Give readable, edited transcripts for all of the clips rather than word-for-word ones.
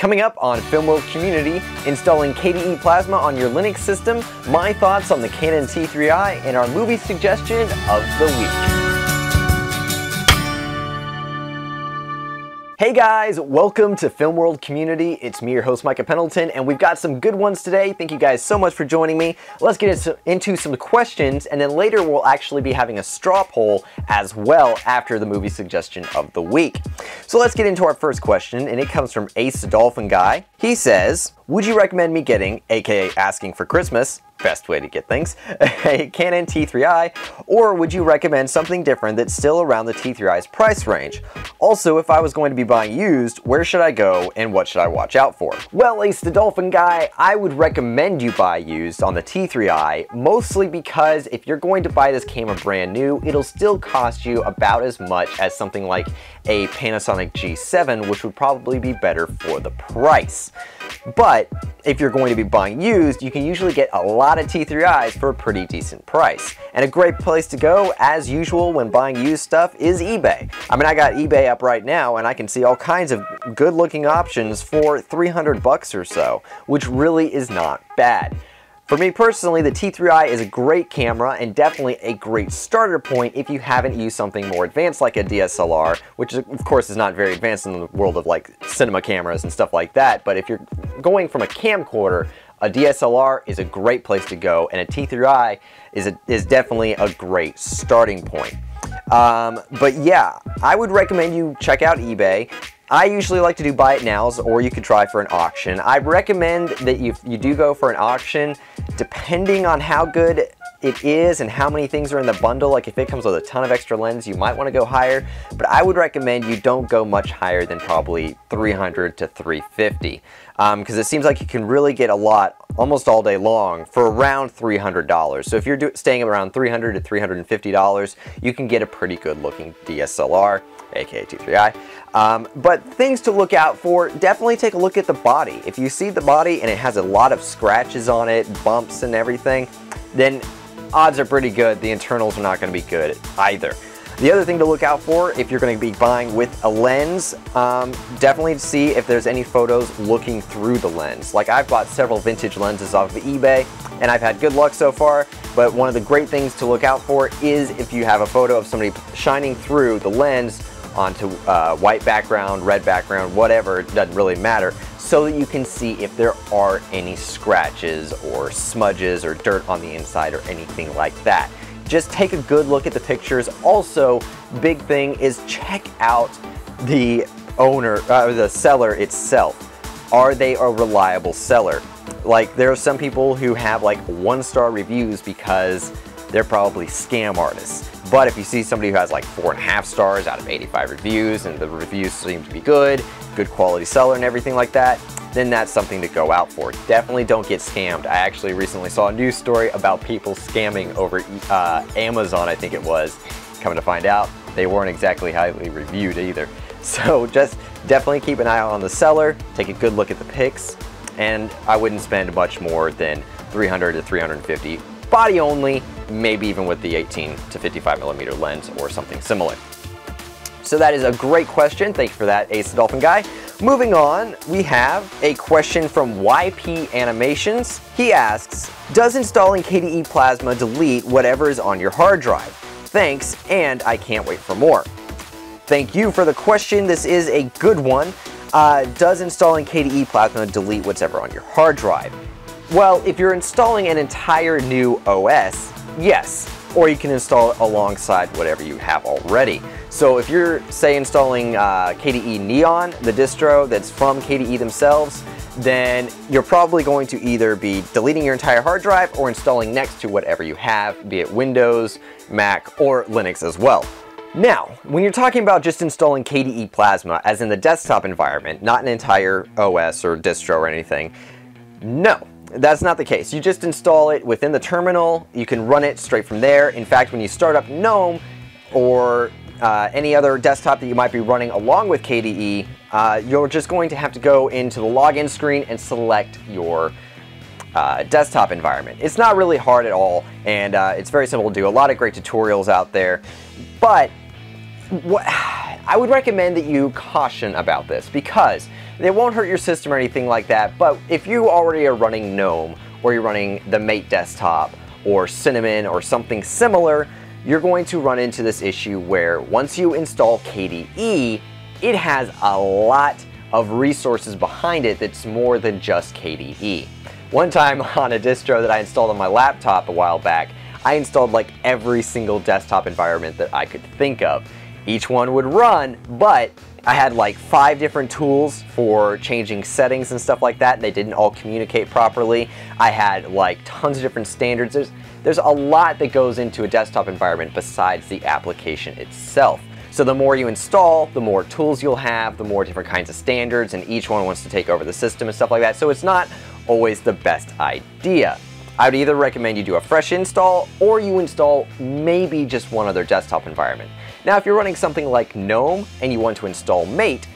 Coming up on Film World Community, installing KDE Plasma on your Linux system, my thoughts on the Canon T3i, and our movie suggestion of the week. Hey guys, welcome to Film World Community. It's me, your host, Micah Pendleton, and we've got some good ones today. Thank you guys so much for joining me. Let's get into some questions, and then later we'll actually be having a straw poll as well after the movie suggestion of the week. So let's get into our first question, and it comes from Ace the Dolphin Guy. He says, would you recommend me getting, aka asking for Christmas, best way to get things, a Canon T3i, or would you recommend something different that's still around the T3i's price range? Also, if I was going to be buying used, where should I go and what should I watch out for? Well, Ace the Dolphin Guy, I would recommend you buy used on the T3i, mostly because if you're going to buy this camera brand new, it'll still cost you about as much as something like a Panasonic G7, which would probably be better for the price. But if you're going to be buying used, you can usually get a lot of T3i's for a pretty decent price. And a great place to go, as usual, when buying used stuff is eBay. I mean, I got eBay up right now, and I can see all kinds of good-looking options for 300 bucks or so, which really is not bad. For me personally, the T3i is a great camera and definitely a great starter point if you haven't used something more advanced like a DSLR, which of course is not very advanced in the world of like cinema cameras and stuff like that, but if you're going from a camcorder, a DSLR is a great place to go, and a T3i is definitely a great starting point. But yeah, I would recommend you check out eBay. I usually like to do buy it nows, or you could try for an auction. I recommend that you do go for an auction, depending on how good it is and how many things are in the bundle. Like if it comes with a ton of extra lens, you might want to go higher, but I would recommend you don't go much higher than probably 300 to 350, because it seems like you can really get a lot almost all day long for around $300. So if you're staying around $300 to $350, you can get a pretty good looking DSLR, aka T3i. But things to look out for, definitely take a look at the body. If you see the body and it has a lot of scratches on it, bumps and everything, then odds are pretty good the internals are not going to be good either. The other thing to look out for if you're going to be buying with a lens, definitely see if there's any photos looking through the lens. Like I've bought several vintage lenses off of eBay and I've had good luck so far, but one of the great things to look out for is if you have a photo of somebody shining through the lens onto white background, red background, whatever, it doesn't really matter, so that you can see if there are any scratches or smudges or dirt on the inside or anything like that. Just take a good look at the pictures. Also, big thing is check out the owner, the seller itself. Are they a reliable seller? Like there are some people who have like 1-star reviews because they're probably scam artists. But if you see somebody who has like 4.5 stars out of 85 reviews and the reviews seem to be good quality seller and everything like that, then that's something to go out for. Definitely don't get scammed. I actually recently saw a news story about people scamming over Amazon, I think it was. Coming to find out, they weren't exactly highly reviewed either. So just definitely keep an eye out on the seller, take a good look at the pics, and I wouldn't spend much more than 300 to 350. Body only, maybe even with the 18 to 55mm lens or something similar. So that is a great question. Thank you for that, Ace the Dolphin Guy. Moving on, we have a question from YP Animations. He asks, does installing KDE Plasma delete whatever is on your hard drive? Thanks, and I can't wait for more. Thank you for the question. This is a good one. Does installing KDE Plasma delete whatever on your hard drive? Well, if you're installing an entire new OS, yes. Or you can install it alongside whatever you have already. So if you're, say, installing KDE Neon, the distro that's from KDE themselves, then you're probably going to either be deleting your entire hard drive or installing next to whatever you have, be it Windows, Mac, or Linux as well. Now, when you're talking about just installing KDE Plasma, as in the desktop environment, not an entire OS or distro or anything, no. That's not the case. You just install it within the terminal. You can run it straight from there. In fact, when you start up GNOME or any other desktop that you might be running along with KDE, you're just going to have to go into the login screen and select your desktop environment. It's not really hard at all, and it's very simple to do. A lot of great tutorials out there, but I would recommend that you caution about this, because It won't hurt your system or anything like that, but if you already are running GNOME, or you're running the Mate desktop, or Cinnamon, or something similar, you're going to run into this issue where once you install KDE, it has a lot of resources behind it that's more than just KDE. One time on a distro that I installed on my laptop a while back, I installed like every single desktop environment that I could think of. Each one would run, but I had like 5 different tools for changing settings and stuff like that, and they didn't all communicate properly. I had like tons of different standards. There's a lot that goes into a desktop environment besides the application itself. So the more you install, the more tools you'll have, the more different kinds of standards, and each one wants to take over the system and stuff like that. So it's not always the best idea. I would either recommend you do a fresh install, or you install maybe just one other desktop environment. Now, if you're running something like GNOME and you want to install Mate,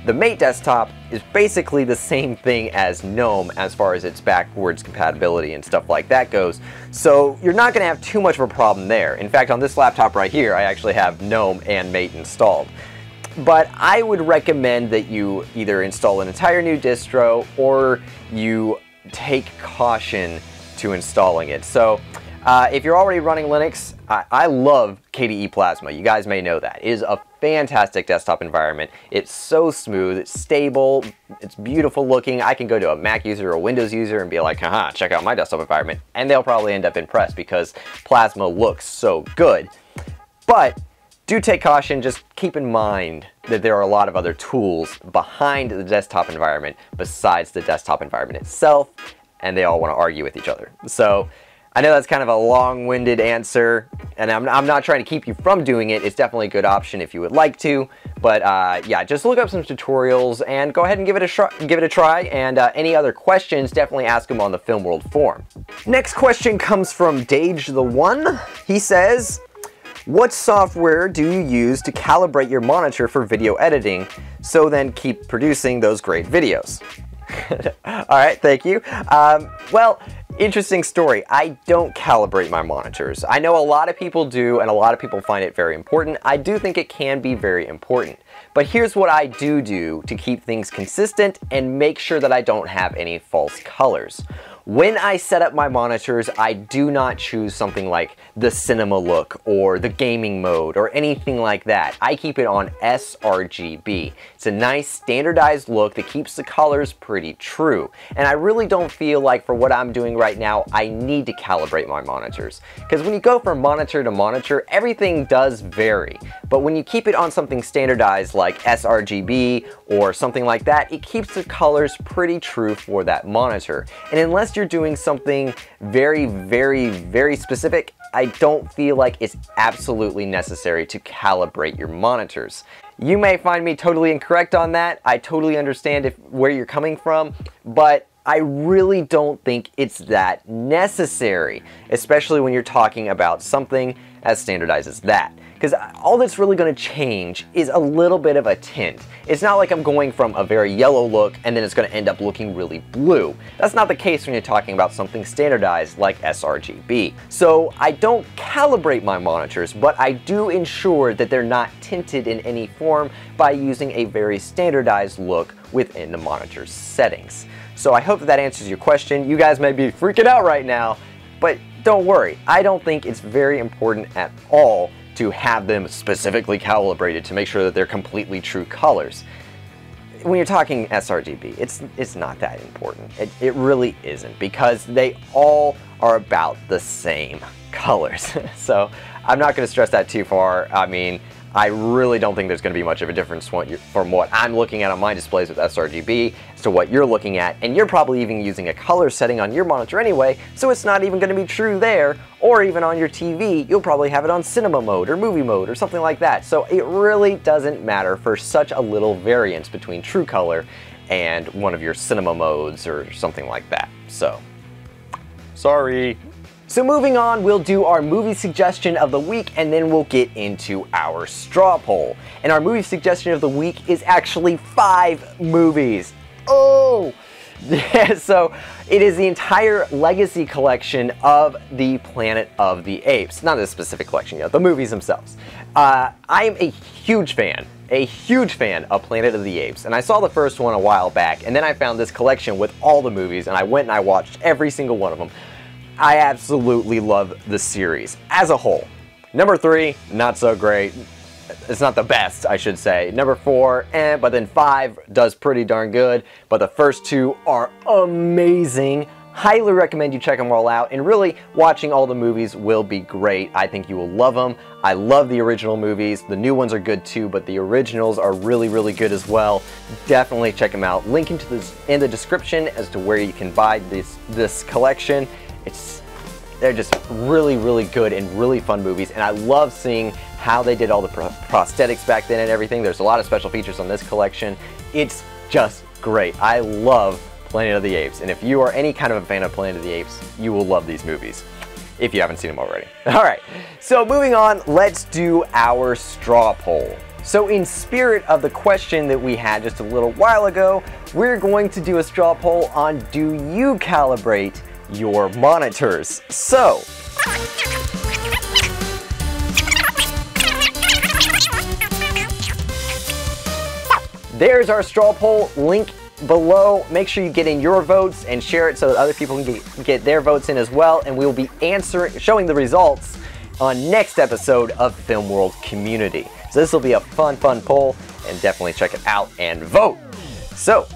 the Mate desktop is basically the same thing as GNOME as far as its backwards compatibility and stuff like that goes. So you're not going to have too much of a problem there. In fact, on this laptop right here, I actually have GNOME and Mate installed. But I would recommend that you either install an entire new distro or you take caution to installing it. So if you're already running Linux, I love KDE Plasma. You guys may know that. It is a fantastic desktop environment. It's so smooth, it's stable, it's beautiful looking. I can go to a Mac user or a Windows user and be like, haha, check out my desktop environment, and they'll probably end up impressed because Plasma looks so good. But do take caution, just keep in mind that there are a lot of other tools behind the desktop environment besides the desktop environment itself, and they all want to argue with each other. So I know that's kind of a long-winded answer, and I'm not trying to keep you from doing it. It's definitely a good option if you would like to, but yeah, just look up some tutorials and go ahead and give it a try, and any other questions, definitely ask them on the Filmworld forum. Next question comes from Dage1. He says, what software do you use to calibrate your monitor for video editing, so then keep producing those great videos? Alright, thank you. Well, interesting story. I don't calibrate my monitors. I know a lot of people do, and a lot of people find it very important. I do think it can be very important. But here's what I do to keep things consistent and make sure that I don't have any false colors. When I set up my monitors, I do not choose something like the cinema look or the gaming mode or anything like that. I keep it on sRGB. It's a nice standardized look that keeps the colors pretty true. And I really don't feel like for what I'm doing right now, I need to calibrate my monitors. Because when you go from monitor to monitor, everything does vary. But when you keep it on something standardized like sRGB or something like that, it keeps the colors pretty true for that monitor. And unless you're doing something very, very, very specific, I don't feel like it's absolutely necessary to calibrate your monitors. You may find me totally incorrect on that. I totally understand where you're coming from, but I really don't think it's that necessary, especially when you're talking about something as standardized as that. Because all that's really going to change is a little bit of a tint. It's not like I'm going from a very yellow look and then it's going to end up looking really blue. That's not the case when you're talking about something standardized like sRGB. So I don't calibrate my monitors, but I do ensure that they're not tinted in any form by using a very standardized look within the monitor's settings. So I hope that answers your question. You guys may be freaking out right now, but don't worry. I don't think it's very important at all to have them specifically calibrated to make sure that they're completely true colors. When you're talking sRGB, it's not that important. It really isn't, because they all are about the same colors. So I'm not going to stress that too far. I mean, I really don't think there's going to be much of a difference from what I'm looking at on my displays with sRGB as to what you're looking at, and you're probably even using a color setting on your monitor anyway, so it's not even going to be true there, or even on your TV, you'll probably have it on cinema mode or movie mode or something like that. So it really doesn't matter for such a little variance between true color and one of your cinema modes or something like that. So, sorry. So moving on, we'll do our movie suggestion of the week, and then we'll get into our straw poll. And our movie suggestion of the week is actually 5 movies. Oh! Yeah, so it is the entire legacy collection of the Planet of the Apes. Not a specific collection yet, the movies themselves. I am a huge fan of Planet of the Apes, and I saw the first one a while back, and then I found this collection with all the movies, and I went and I watched every single one of them. I absolutely love the series as a whole. Number 3, not so great. It's not the best, I should say. Number 4, but then 5 does pretty darn good. But the first 2 are amazing. Highly recommend you check them all out, and really watching all the movies will be great. I think you will love them. I love the original movies. The new ones are good too, but the originals are really, really good as well. Definitely check them out. Link into this in the description as to where you can buy this collection. They're just really, really good and really fun movies, and I love seeing how they did all the prosthetics back then and everything. There's a lot of special features on this collection. It's just great. I love Planet of the Apes, and if you are any kind of a fan of Planet of the Apes, you will love these movies, if you haven't seen them already. Alright, so moving on, let's do our straw poll. So in spirit of the question that we had just a little while ago, we're going to do a straw poll on, do you calibrate your monitors? So, there's our straw poll, link below. Make sure you get in your votes and share it so that other people can get their votes in as well, and we will be showing the results on next episode of Film World Community. So this will be a fun poll, and definitely check it out and vote. So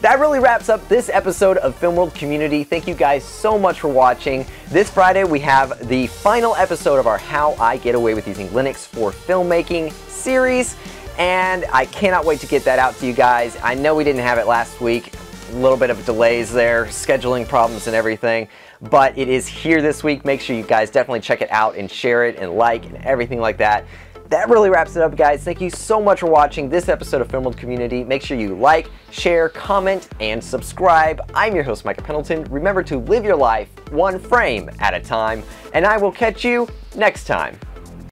that really wraps up this episode of Film World Community. Thank you guys so much for watching. This Friday we have the final episode of our How I Get Away with Using Linux for Filmmaking series, and I cannot wait to get that out to you guys. I know we didn't have it last week, a little bit of delays there, scheduling problems and everything, but it is here this week. Make sure you guys definitely check it out and share it and like and everything like that. That really wraps it up, guys. Thank you so much for watching this episode of Film World Community. Make sure you like, share, comment, and subscribe. I'm your host, Micah Pendleton. Remember to live your life one frame at a time, and I will catch you next time.